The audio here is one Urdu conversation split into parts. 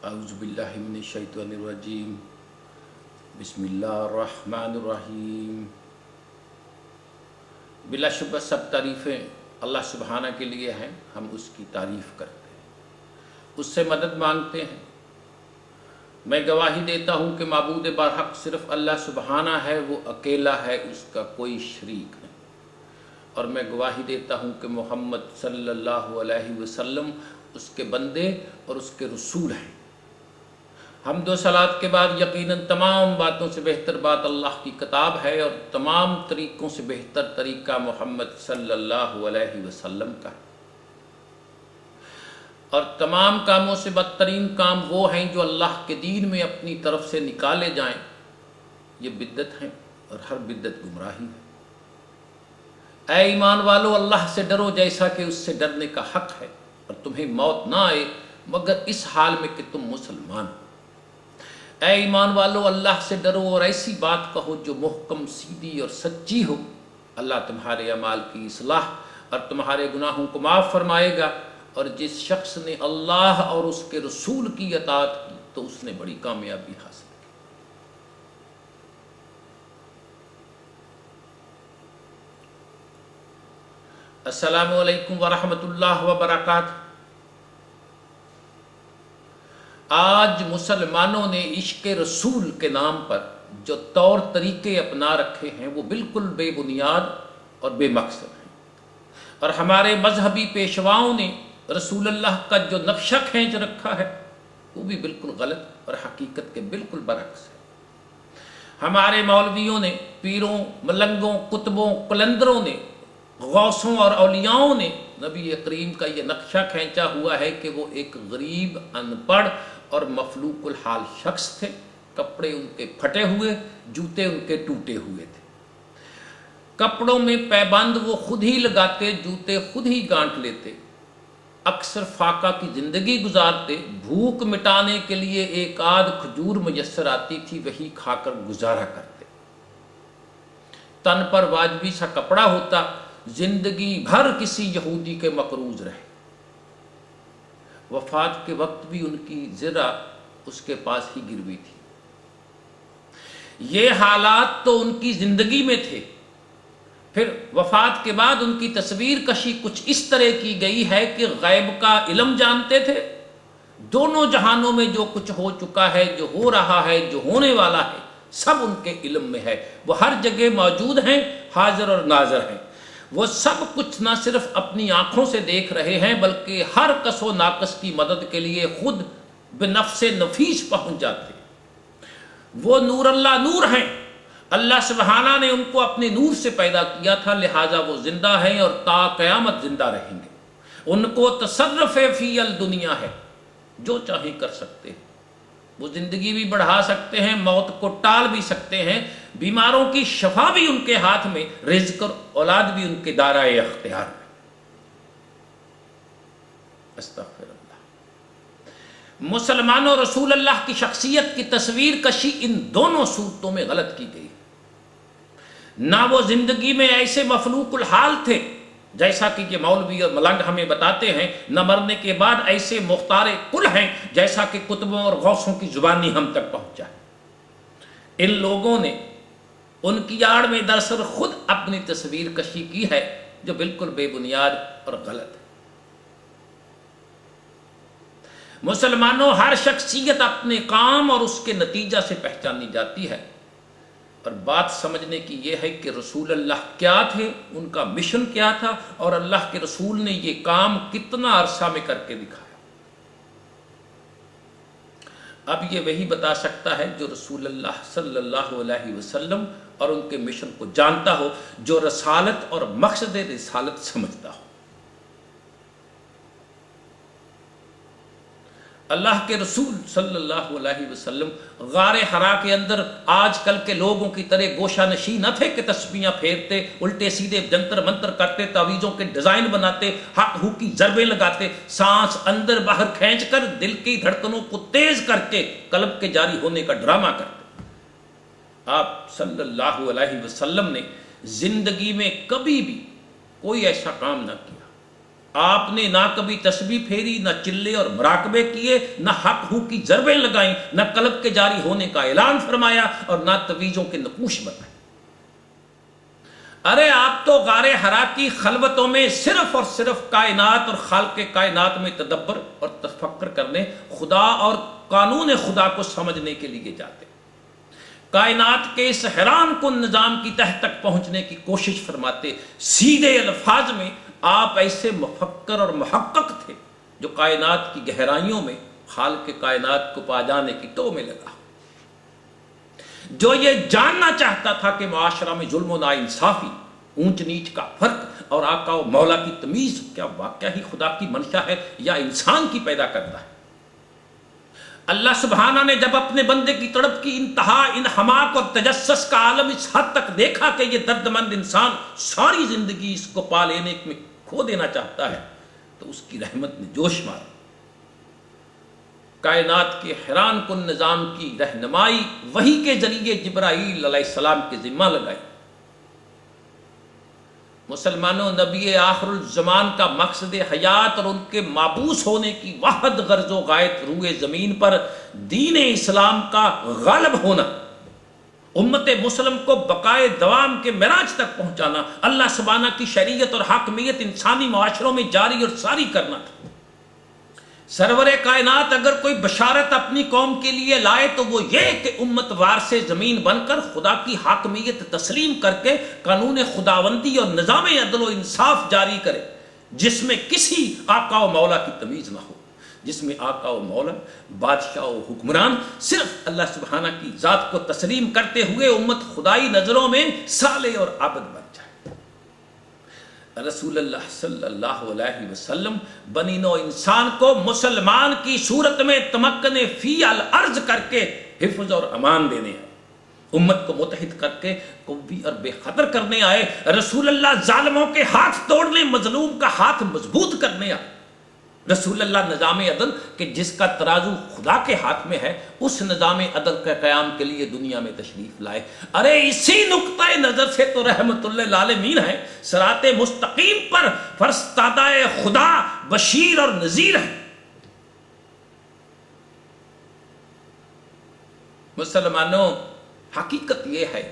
اعوذ باللہ من الشیطان الرجیم بسم اللہ الرحمن الرحیم۔ بلا شبہ سب تعریفیں اللہ سبحانہ کے لیے ہیں، ہم اس کی تعریف کرتے ہیں، اس سے مدد مانگتے ہیں۔ میں گواہی دیتا ہوں کہ معبود برحق صرف اللہ سبحانہ ہے، وہ اکیلا ہے، اس کا کوئی شریک نہیں۔ اور میں گواہی دیتا ہوں کہ محمد صلی اللہ علیہ وسلم اس کے بندے اور اس کے رسول ہیں۔ حمد و صلوات کے بعد یقیناً تمام باتوں سے بہتر بات اللہ کی کتاب ہے، اور تمام طریقوں سے بہتر طریقہ محمد صلی اللہ علیہ وسلم کا ہے۔ اور تمام کاموں سے بدترین کام وہ ہیں جو اللہ کے دین میں اپنی طرف سے نکالے جائیں، یہ بدعت ہیں، اور ہر بدعت گمراہی ہے۔ اے ایمان والو، اللہ سے ڈرو جیسا کہ اس سے ڈرنے کا حق ہے، اور تمہیں موت نہ آئے مگر اس حال میں کہ تم مسلمان ہو۔ اے ایمان والو، اللہ سے ڈرو اور ایسی بات کہو جو محکم، سیدھی اور سچی ہو۔ اللہ تمہارے اعمال کی اصلاح اور تمہارے گناہوں کو معاف فرمائے گا، اور جس شخص نے اللہ اور اس کے رسول کی اطاعت کی تو اس نے بڑی کامیابی حاصل کی۔ السلام علیکم ورحمۃ اللہ وبرکاتہ۔ آج مسلمانوں نے عشق رسول کے نام پر جو طور طریقے اپنا رکھے ہیں وہ بالکل بے بنیاد اور بے مقصد ہیں، اور ہمارے مذہبی پیشواؤں نے رسول اللہ کا جو نقشہ کھینچ رکھا ہے وہ بھی بالکل غلط اور حقیقت کے بالکل برعکس ہے۔ ہمارے مولویوں نے، پیروں، ملنگوں، کتبوں، قلندروں نے، غوثوں اور اولیاؤں نے نبی کریم کا یہ نقشہ کھینچا ہوا ہے کہ وہ ایک غریب، ان پڑھ اور مفلوق الحال شخص تھے۔ کپڑے ان کے پھٹے ہوئے، جوتے ان کے ٹوٹے ہوئے تھے۔ کپڑوں میں پیبند وہ خود ہی لگاتے، جوتے خود ہی گانٹھ لیتے، اکثر فاقہ کی زندگی گزارتے، بھوک مٹانے کے لیے ایک آدھ کھجور میسر آتی تھی وہی کھا کر گزارا کرتے۔ تن پر واجبی سا کپڑا ہوتا، زندگی بھر کسی یہودی کے مقروض رہے۔ وفات کے وقت بھی ان کی زرہ اس کے پاس ہی گروی تھی۔ یہ حالات تو ان کی زندگی میں تھے، پھر وفات کے بعد ان کی تصویر کشی کچھ اس طرح کی گئی ہے کہ غیب کا علم جانتے تھے، دونوں جہانوں میں جو کچھ ہو چکا ہے، جو ہو رہا ہے، جو ہونے والا ہے، سب ان کے علم میں ہے۔ وہ ہر جگہ موجود ہیں، حاضر اور ناظر ہیں۔ وہ سب کچھ نہ صرف اپنی آنکھوں سے دیکھ رہے ہیں بلکہ ہر کس و ناقص کی مدد کے لیے خود بنفس نفیس پہنچ جاتے ہیں۔ وہ نور اللہ نور ہیں، اللہ سبحانہ نے ان کو اپنے نور سے پیدا کیا تھا، لہٰذا وہ زندہ ہیں اور تا قیامت زندہ رہیں گے۔ ان کو تصرف فی الدنیا ہے، جو چاہیں کر سکتے ہیں۔ وہ زندگی بھی بڑھا سکتے ہیں، موت کو ٹال بھی سکتے ہیں، بیماروں کی شفا بھی ان کے ہاتھ میں، رزق اور اولاد بھی ان کے دائرۂ اختیار میں۔ استغفر اللہ۔ مسلمانوں، رسول اللہ کی شخصیت کی تصویر کشی ان دونوں صورتوں میں غلط کی گئی۔ نہ وہ زندگی میں ایسے مفلوق الحال تھے جیسا کہ یہ مولوی اور ملنگ ہمیں بتاتے ہیں، نہ مرنے کے بعد ایسے مختار کل ہیں جیسا کہ کتبوں اور غوثوں کی زبانی ہم تک پہنچا ہے۔ ان لوگوں نے ان کی آڑ میں دراصل خود اپنی تصویر کشی کی ہے جو بالکل بے بنیاد اور غلط ہے۔ مسلمانوں، ہر شخصیت اپنے کام اور اس کے نتیجہ سے پہچانی جاتی ہے، اور بات سمجھنے کی یہ ہے کہ رسول اللہ کیا تھے، ان کا مشن کیا تھا، اور اللہ کے رسول نے یہ کام کتنا عرصہ میں کر کے دکھایا۔ اب یہ وہی بتا سکتا ہے جو رسول اللہ صلی اللہ علیہ وسلم اور ان کے مشن کو جانتا ہو، جو رسالت اور مقصد رسالت سمجھتا ہو۔ اللہ کے رسول صلی اللہ علیہ وسلم غار حرا کے اندر آج کل کے لوگوں کی طرح گوشہ نشین نہ تھے کہ تسبیحاں پھیرتے، الٹے سیدھے جنتر منتر کرتے، تعویذوں کے ڈیزائن بناتے، ہک ہو کی ضربیں لگاتے، سانس اندر باہر کھینچ کر دل کی دھڑکنوں کو تیز کر کے قلب کے جاری ہونے کا ڈرامہ کرتے۔ آپ صلی اللہ علیہ وسلم نے زندگی میں کبھی بھی کوئی ایسا کام نہ کیا آپ نے نہ کبھی تسبیح پھیری، نہ چلے اور مراقبے کیے، نہ حق ہو کی ضربیں لگائیں، نہ قلب کے جاری ہونے کا اعلان فرمایا اور نہ تویزوں کے نقوش بنائے۔ ارے آپ تو غار حرا کی خلوتوں میں صرف اور صرف کائنات اور خالق کائنات میں تدبر اور تفکر کرنے، خدا اور قانون خدا کو سمجھنے کے لیے جاتے، کائنات کے اس حیران کن نظام کی تہ تک پہنچنے کی کوشش فرماتے۔ سیدھے الفاظ میں آپ ایسے مفکر اور محقق تھے جو کائنات کی گہرائیوں میں خالق کائنات کو پا جانے کی تو میں لگا، جو یہ جاننا چاہتا تھا کہ معاشرہ میں ظلم و ناانصافی، اونچ نیچ کا فرق اور آقا و مولا کی تمیز کیا واقعہ ہی خدا کی منشا ہے یا انسان کی پیدا کرتا ہے۔ اللہ سبحانہ نے جب اپنے بندے کی تڑپ کی انتہا، انحماق اور تجسس کا عالم اس حد تک دیکھا کہ یہ درد مند انسان ساری زندگی اس کو پا لینے میں کھو دینا چاہتا ہے، تو اس کی رحمت نے جوش مارا، کائنات کے حیران کن نظام کی رہنمائی وحی کے ذریعے جبرائیل علیہ السلام کے ذمہ لگائی۔ مسلمانوں، نبی آخر الزمان کا مقصد حیات اور ان کے مابعوث ہونے کی واحد غرض و غایت روئے زمین پر دین اسلام کا غالب ہونا، امت مسلم کو بقائے دوام کے معراج تک پہنچانا، اللہ سبحانہ کی شریعت اور حاکمیت انسانی معاشروں میں جاری اور ساری کرنا تھا۔ سرور کائنات اگر کوئی بشارت اپنی قوم کے لیے لائے تو وہ یہ کہ امت وارث زمین بن کر خدا کی حاکمیت تسلیم کر کے قانون خداوندی اور نظام عدل و انصاف جاری کرے، جس میں کسی آقا و مولا کی تمیز نہ ہو، جس میں آقا و مولا، بادشاہ و حکمران صرف اللہ سبحانہ کی ذات کو تسلیم کرتے ہوئے امت خدائی نظروں میں صالح اور عابد بن جائے۔ رسول اللہ صلی اللہ علیہ وسلم بنی نوع انسان کو مسلمان کی صورت میں تمکن فی الارض کر کے حفظ اور امان دینے آئے، امت کو متحد کر کے قوی اور بے خطر کرنے آئے۔ رسول اللہ ظالموں کے ہاتھ توڑنے، مظلوم کا ہاتھ مضبوط کرنے آئے۔ رسول اللہ نظام عدل کہ جس کا ترازو خدا کے ہاتھ میں ہے، اس نظام عدل کے قیام کے لیے دنیا میں تشریف لائے۔ ارے اسی نقطۂ نظر سے تو رحمت للعالمین ہے، صراط مستقیم پر فرستادہ خدا بشیر اور نذیر ہے۔ مسلمانوں، حقیقت یہ ہے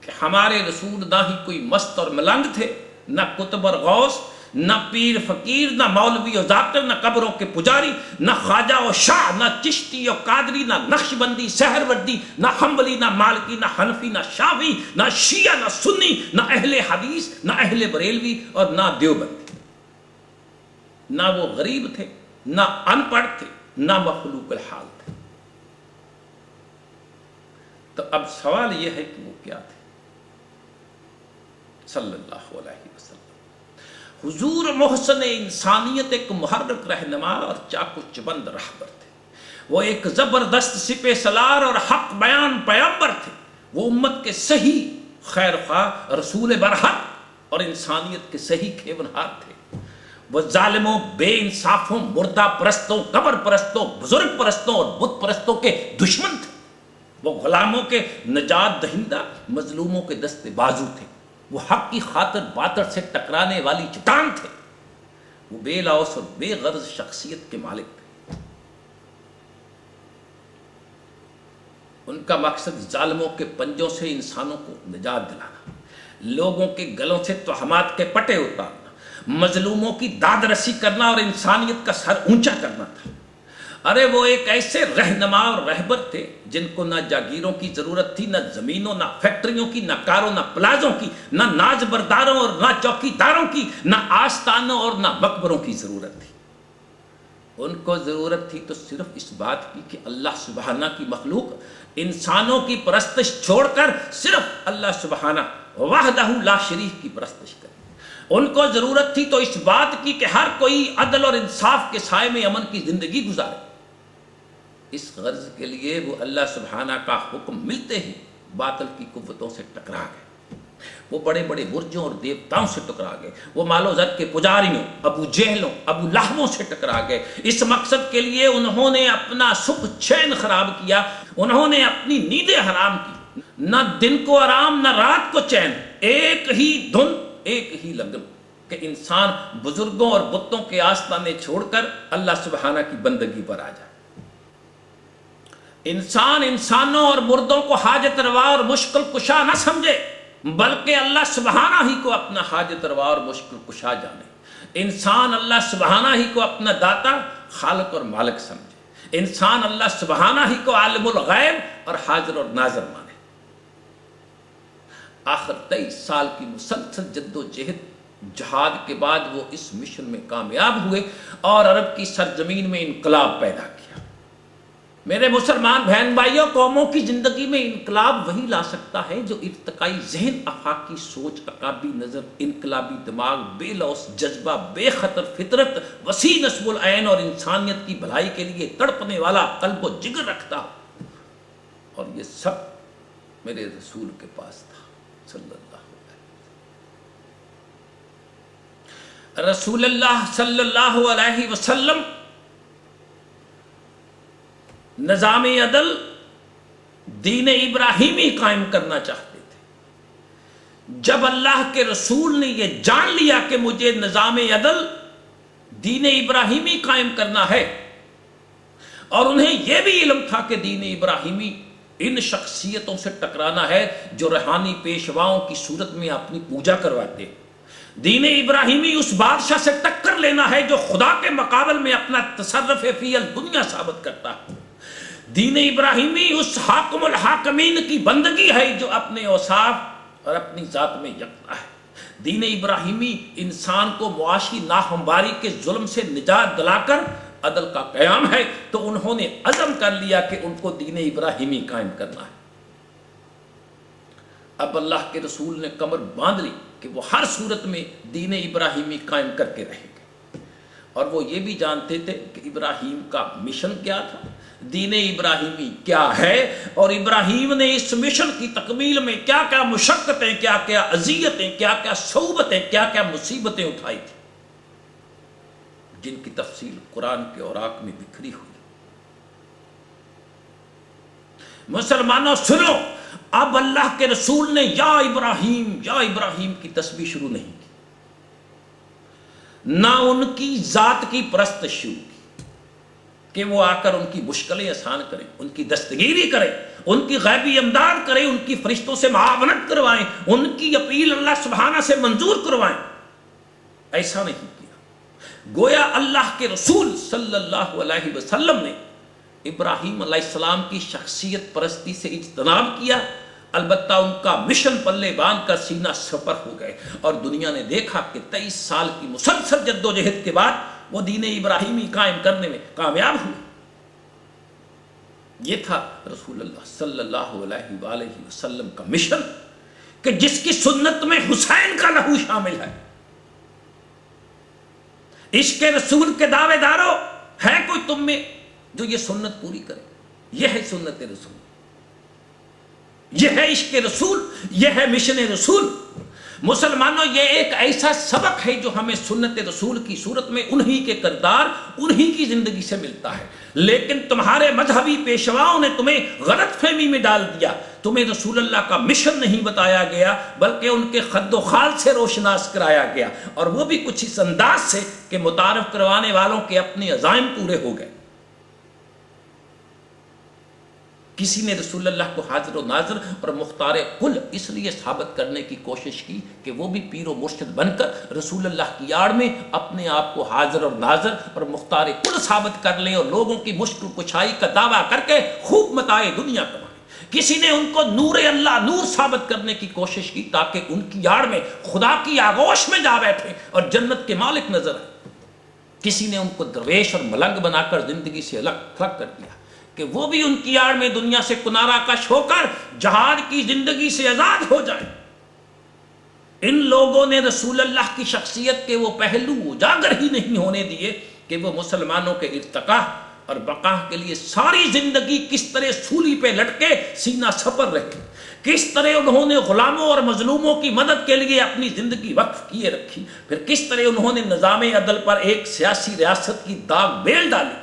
کہ ہمارے رسول نہ ہی کوئی مست اور ملنگ تھے، نہ کتب اور غوث، نہ پیر فقیر، نہ مولوی و ذاکر، نہ قبروں کے پجاری، نہ خواجہ و شاہ، نہ چشتی و قادری، نہ نقش بندی سہروردی، نہ حنبلی، نہ مالکی، نہ حنفی، نہ شافعی، نہ شیعہ، نہ سنی، نہ اہل حدیث، نہ اہل بریلوی اور نہ دیوبندی۔ نہ وہ غریب تھے، نہ ان پڑھ تھے، نہ مخلوق الحال تھے۔ تو اب سوال یہ ہے کہ وہ کیا تھے؟ صلی اللہ علیہ وسلم حضور محسن انسانیت ایک محرک رہنما اور چاقو چبند رہبر تھے۔ وہ ایک زبردست سپہ سالار اور حق بیان پیغمبر تھے۔ وہ امت کے صحیح خیر خواہ رسول برحق اور انسانیت کے صحیح کھیونہار تھے۔ وہ ظالموں، بے انصافوں، مردہ پرستوں، قبر پرستوں، بزرگ پرستوں اور بت پرستوں کے دشمن تھے۔ وہ غلاموں کے نجات دہندہ، مظلوموں کے دست بازو تھے۔ وہ حق کی خاطر باطل سے ٹکرانے والی چٹان تھے۔ وہ بے لوث اور بے غرض شخصیت کے مالک تھے۔ ان کا مقصد ظالموں کے پنجوں سے انسانوں کو نجات دلانا، لوگوں کے گلوں سے توہمات کے پٹے اتارنا، مظلوموں کی داد رسی کرنا اور انسانیت کا سر اونچا کرنا تھا۔ ارے وہ ایک ایسے رہنما اور رہبر تھے جن کو نہ جاگیروں کی ضرورت تھی، نہ زمینوں، نہ فیکٹریوں کی، نہ کاروں، نہ پلازوں کی، نہ ناز برداروں اور نہ چوکی داروں کی، نہ آستانوں اور نہ مقبروں کی ضرورت تھی۔ ان کو ضرورت تھی تو صرف اس بات کی کہ اللہ سبحانہ کی مخلوق انسانوں کی پرستش چھوڑ کر صرف اللہ سبحانہ وحدہ لا شریک کی پرستش کرے۔ ان کو ضرورت تھی تو اس بات کی کہ ہر کوئی عدل اور انصاف کے سائے میں امن کی زندگی گزارے۔ اس غرض کے لیے وہ اللہ سبحانہ کا حکم ملتے ہی باطل کی قوتوں سے ٹکرا گئے۔ وہ بڑے بڑے برجوں اور دیوتاؤں سے ٹکرا گئے۔ وہ مال و زر کے پجاریوں، ابو جہلوں، ابو لہبوں سے ٹکرا گئے۔ اس مقصد کے لیے انہوں نے اپنا سکھ چین خراب کیا، انہوں نے اپنی نیندیں حرام کی۔ نہ دن کو آرام، نہ رات کو چین، ایک ہی دھن، ایک ہی لگن۔ کہ انسان بزرگوں اور بتوں کے آستانے چھوڑ کر اللہ سبحانہ کی بندگی پر آ جائے۔ انسان انسانوں اور مردوں کو حاجت روا اور مشکل کشا نہ سمجھے، بلکہ اللہ سبحانہ ہی کو اپنا حاجت روا اور مشکل کشا جانے۔ انسان اللہ سبحانہ ہی کو اپنا داتا، خالق اور مالک سمجھے۔ انسان اللہ سبحانہ ہی کو عالم الغیب اور حاضر اور ناظر مانے۔ آخر 23 سال کی مسلسل جد و جہاد کے بعد وہ اس مشن میں کامیاب ہوئے اور عرب کی سرزمین میں انقلاب پیدا کیا۔ میرے مسلمان بہن بھائیوں، قوموں کی زندگی میں انقلاب وہی لا سکتا ہے جو ارتقائی ذہن، آفاقی سوچ، عقابی نظر، انقلابی دماغ، بے لوث جذبہ، بے خطر فطرت، وسیع نصب العین اور انسانیت کی بھلائی کے لیے تڑپنے والا قلب و جگر رکھتا ہو۔ اور یہ سب میرے رسول کے پاس تھا صلی اللہ علیہ وسلم۔ رسول اللہ صلی اللہ علیہ وسلم نظام عدل دین ابراہیمی قائم کرنا چاہتے تھے۔ جب اللہ کے رسول نے یہ جان لیا کہ مجھے نظام عدل دین ابراہیمی قائم کرنا ہے، اور انہیں یہ بھی علم تھا کہ دین ابراہیمی ان شخصیتوں سے ٹکرانا ہے جو روحانی پیشواؤں کی صورت میں اپنی پوجا کرواتے ہیں، دین ابراہیمی اس بادشاہ سے ٹکر لینا ہے جو خدا کے مقابل میں اپنا تصرف فی الدنیا ثابت کرتا ہے، دین ابراہیمی اس حاکم الحاکمین کی بندگی ہے جو اپنے اوصاف اور اپنی ذات میں یکتا ہے، دین ابراہیمی انسان کو معاشی ناہمواری کے ظلم سے نجات دلا کر عدل کا قیام ہے۔ تو انہوں نے عزم کر لیا کہ ان کو دین ابراہیمی قائم کرنا ہے۔ اب اللہ کے رسول نے کمر باندھ لی کہ وہ ہر صورت میں دین ابراہیمی قائم کر کے رہیں گے، اور وہ یہ بھی جانتے تھے کہ ابراہیم کا مشن کیا تھا، دین ابراہیمی کیا ہے، اور ابراہیم نے اس مشن کی تکمیل میں کیا کیا مشقتیں، کیا کیا اذیتیں، کیا کیا صعوبتیں، کیا کیا مصیبتیں اٹھائی تھی، جن کی تفصیل قرآن کے اوراق میں بکھری ہوئی۔ مسلمانوں سنو، اب اللہ کے رسول نے یا ابراہیم کی تسبیح شروع نہیں کی، نہ ان کی ذات کی پرستش شروع کی کہ وہ آ کر ان کی مشکلیں آسان کریں، ان کی دستگیری کریں، ان کی غیبی امداد کریں، ان کی فرشتوں سے معاونت کروائیں، ان کی اپیل اللہ سبحانہ سے منظور کروائیں۔ ایسا نہیں کیا۔ گویا اللہ کے رسول صلی اللہ علیہ وسلم نے ابراہیم علیہ السلام کی شخصیت پرستی سے اجتناب کیا، البتہ ان کا مشن پلے باندھ کر سینہ سپر ہو گئے، اور دنیا نے دیکھا کہ 23 سال کی مسلسل جد و جہد کے بعد وہ دین ابراہیمی قائم کرنے میں کامیاب ہوئے۔ یہ تھا رسول اللہ صلی اللہ علیہ وآلہ وسلم کا مشن، کہ جس کی سنت میں حسین کا لہو شامل ہے۔ عشق رسول کے دعوے داروں، ہے کوئی تم میں جو یہ سنت پوری کرے؟ یہ ہے سنت رسول، یہ ہے عشق رسول، یہ ہے مشن رسول۔ مسلمانوں، یہ ایک ایسا سبق ہے جو ہمیں سنت رسول کی صورت میں انہی کے کردار، انہی کی زندگی سے ملتا ہے، لیکن تمہارے مذہبی پیشواؤں نے تمہیں غلط فہمی میں ڈال دیا، تمہیں رسول اللہ کا مشن نہیں بتایا گیا بلکہ ان کے خد و خال سے روشناس کرایا گیا، اور وہ بھی کچھ اس انداز سے کہ متعارف کروانے والوں کے اپنے عزائم پورے ہو گئے۔ کسی نے رسول اللہ کو حاضر و ناظر اور مختار کل اس لیے ثابت کرنے کی کوشش کی کہ وہ بھی پیر و مرشد بن کر رسول اللہ کی آڑ میں اپنے آپ کو حاضر اور ناظر اور مختار کل ثابت کر لیں اور لوگوں کی مشکل کشائی کا دعویٰ کر کے خوب متاع دنیا کمائیں۔ کسی نے ان کو نور اللہ، نور ثابت کرنے کی کوشش کی تاکہ ان کی آڑ میں خدا کی آغوش میں جا بیٹھیں اور جنت کے مالک نظر آئیں۔ کسی نے ان کو درویش اور ملنگ بنا کر زندگی سے الگ تھلگ کر دیا کہ وہ بھی ان کی آڑ میں دنیا سے کنارہ کش ہو کر جہاد کی زندگی سے آزاد ہو جائیں۔ ان لوگوں نے رسول اللہ کی شخصیت کے وہ پہلو اجاگر ہی نہیں ہونے دیے کہ وہ مسلمانوں کے ارتقاء اور بقا کے لیے ساری زندگی کس طرح سولی پہ لٹکے سینہ سپر رہے، کس طرح انہوں نے غلاموں اور مظلوموں کی مدد کے لیے اپنی زندگی وقف کیے رکھی، پھر کس طرح انہوں نے نظام عدل پر ایک سیاسی ریاست کی داغ بیل ڈالی۔